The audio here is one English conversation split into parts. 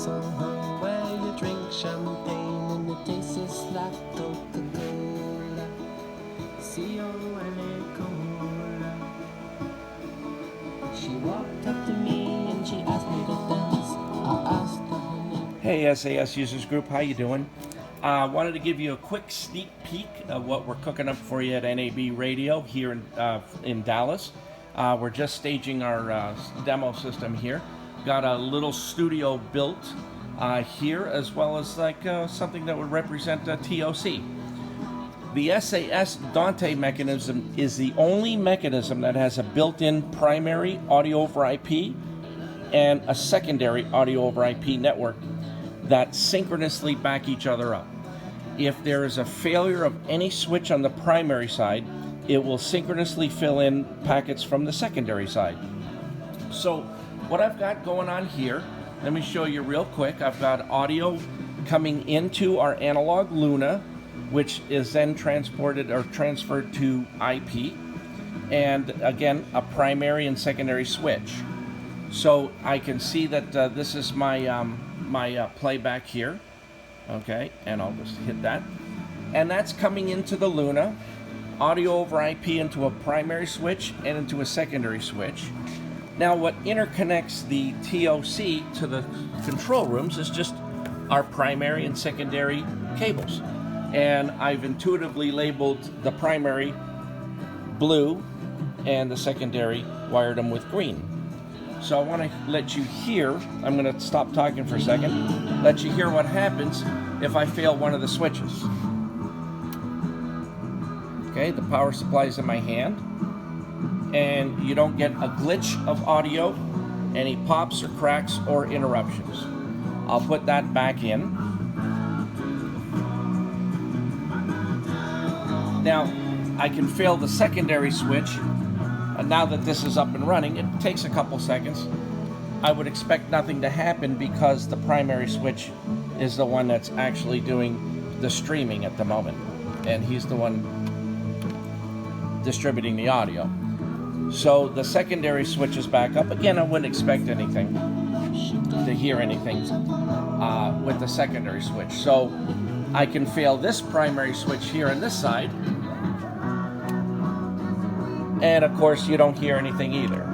castle home where you drink champagne and it tastes like Coca-Cola. C-O-L-A-Cola. She walked up to me and she asked me to dance. I asked her her name. Hey SAS Users Group, how you doing? Wanted to give you a quick sneak peek of what we're cooking up for you at NAB Radio here in Dallas. We're just staging our demo system here. Got a little studio built here, as well as like something that would represent a TOC. The SAS DANTE mechanism is the only mechanism that has a built-in primary audio over IP and a secondary audio over IP network that synchronously back each other up. If there is a failure of any switch on the primary side, it will synchronously fill in packets from the secondary side. So what I've got going on here, let me show you real quick. I've got audio coming into our analog Luna, which is then transported or transferred to IP, and again, a primary and secondary switch. So I can see that this is my playback here, okay, and I'll just hit that, and that's coming into the Luna, audio over IP into a primary switch and into a secondary switch. Now what interconnects the TOC to the control rooms is just our primary and secondary cables, and I've intuitively labeled the primary blue and the secondary wired them with green. So I want to let you hear, I'm going to stop talking for a second, let you hear what happens if I fail one of the switches. Okay, the power supply is in my hand, and you don't get a glitch of audio, any pops or cracks or interruptions. I'll put that back in. Now, I can fail the secondary switch. And now that this is up and running, it takes a couple seconds. I would expect nothing to happen because the primary switch is the one that's actually doing the streaming at the moment. And he's the one distributing the audio. So the secondary switch is back up. Again, I wouldn't expect anything to hear anything with the secondary switch. So I can fail this primary switch here on this side. And of course, you don't hear anything either.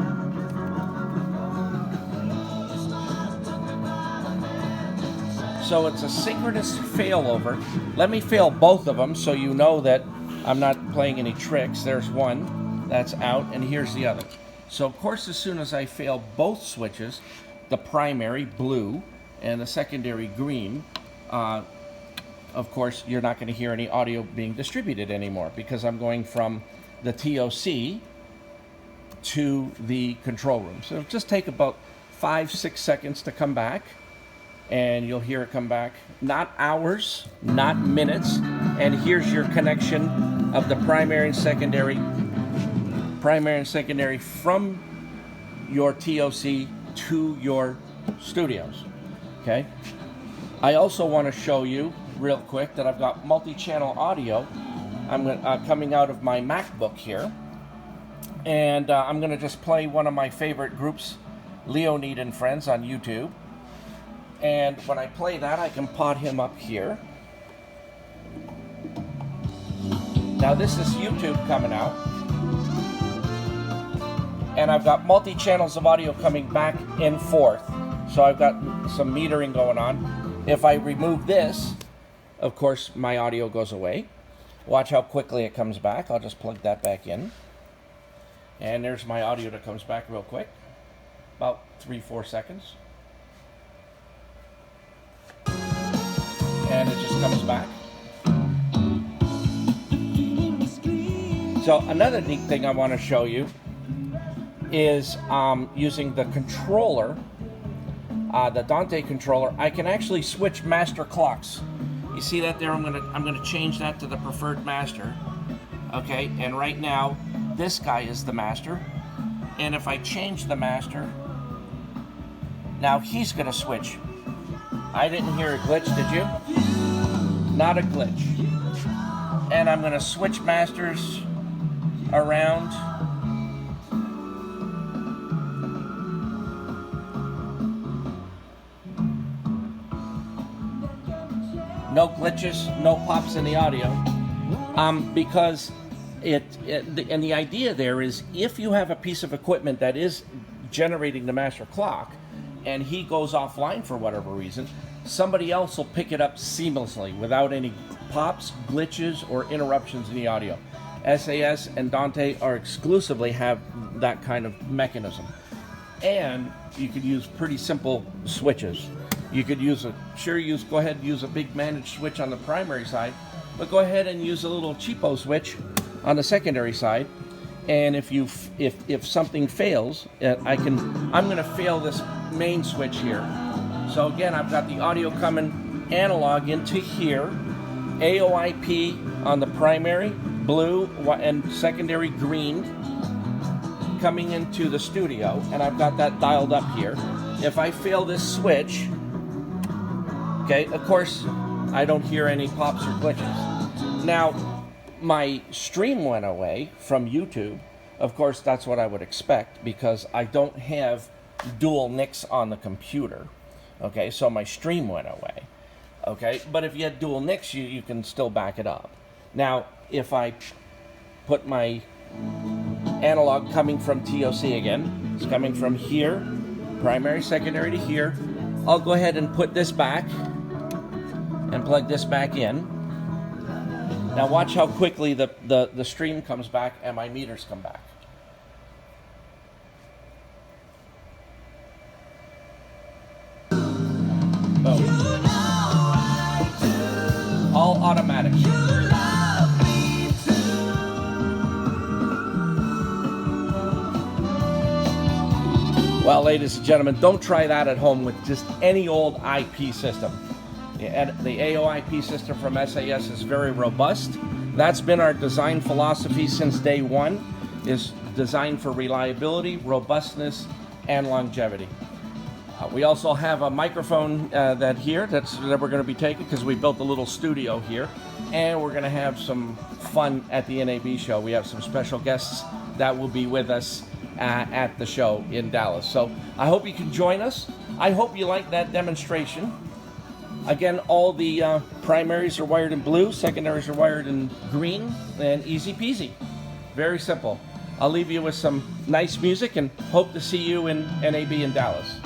So it's a synchronous failover. Let me fail both of them so you know that I'm not playing any tricks. There's one that's out, and here's the other. So of course, as soon as I fail both switches, the primary blue and the secondary green, of course, you're not going to hear any audio being distributed anymore because I'm going from the TOC to the control room. So it'll just take about 5-6 seconds to come back, and you'll hear it come back. Not hours, not minutes. And here's your connection of the primary and secondary from your TOC to your studios. Okay. I also want to show you real quick that I've got multi-channel audio. I'm coming out of my MacBook here, and I'm going to just play one of my favorite groups, Leonid and Friends, on YouTube. And when I play that, I can pot him up here. Now this is YouTube coming out, and I've got multi-channels of audio coming back and forth. So I've got some metering going on. If I remove this, of course, my audio goes away. Watch how quickly it comes back. I'll just plug that back in. And there's my audio that comes back real quick. About 3-4 seconds. And it just comes back. So another neat thing I want to show you is using the controller, the DANTE controller. I can actually switch master clocks. You see that there? I'm gonna change that to the preferred master. Okay, and right now this guy is the master. And if I change the master, now he's gonna switch. I didn't hear a glitch, did you? Not a glitch. And I'm gonna switch masters around. no glitches, no pops in the audio, because and the idea there is if you have a piece of equipment that is generating the master clock and he goes offline for whatever reason, somebody else will pick it up seamlessly without any pops, glitches, or interruptions in the audio. SAS and DANTE are exclusively have that kind of mechanism. And you could use pretty simple switches. You could use go ahead and use a big managed switch on the primary side, but go ahead and use a little cheapo switch on the secondary side. And if something fails, I'm going to fail this main switch here. So again, I've got the audio coming analog into here, AOIP on the primary, blue, and secondary green coming into the studio, and I've got that dialed up here. If I fail this switch, okay, of course, I don't hear any pops or glitches. Now, my stream went away from YouTube. Of course, that's what I would expect because I don't have dual NICs on the computer. Okay, so my stream went away. Okay, but if you had dual NICs, you can still back it up. Now, if I put my analog coming from TOC again, it's coming from here, primary, secondary to here, I'll go ahead and put this back and plug this back in. Now watch how quickly the stream comes back and my meters come back. Boom. All automatic. Well, ladies and gentlemen, don't try that at home with just any old IP system. The AOIP system from SAS is very robust. That's been our design philosophy since day one, is designed for reliability, robustness, and longevity. We also have a microphone that we're going to be taking because we built a little studio here, and we're going to have some fun at the NAB show. We have some special guests that will be with us at the show in Dallas. So I hope you can join us. I hope you like that demonstration. Again, all the primaries are wired in blue, secondaries are wired in green, and easy peasy. Very simple. I'll leave you with some nice music and hope to see you in NAB in Dallas.